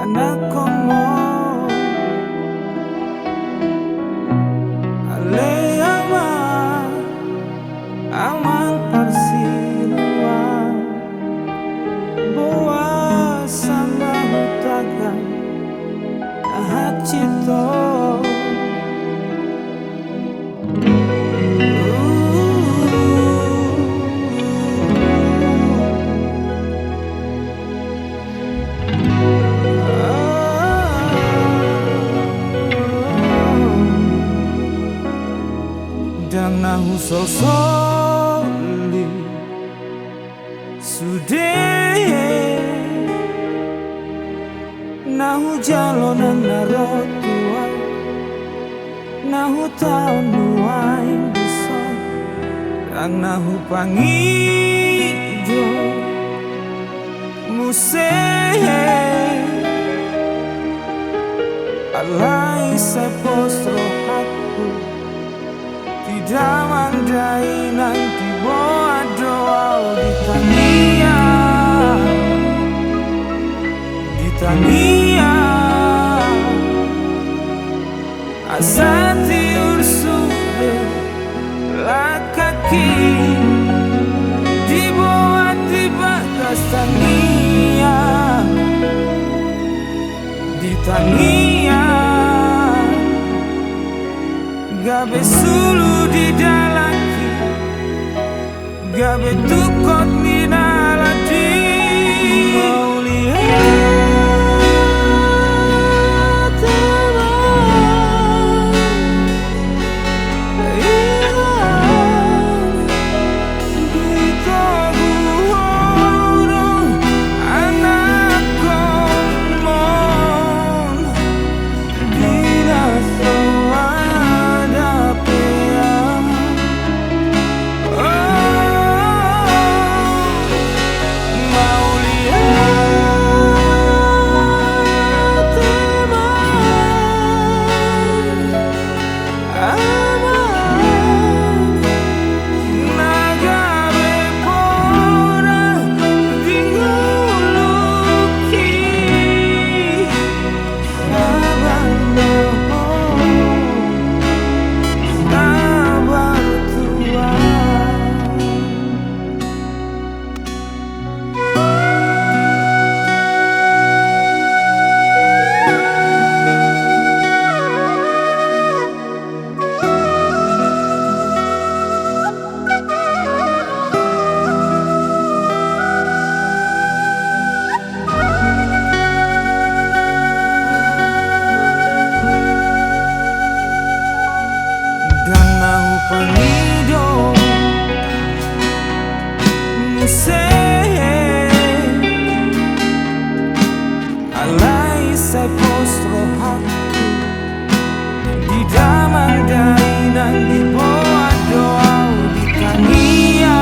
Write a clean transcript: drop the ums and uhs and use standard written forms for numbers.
anak komo ale aman parsinua boa sama hutagan hacito dan nahu sosoli sudah nahu jalonan narotua nahu taon nuain bisa dan nahu pangido muse alai sepostro aku tidak mandai nanti boa doa di tania asati ursule la kaki di boa di batas tania gabe sulu di dalaki gabe tukot ni naladi mau lihat teman hilang di tabuhan anak komon dinaso panido muse alai sai postro hati di damandai dan di boa doa di tania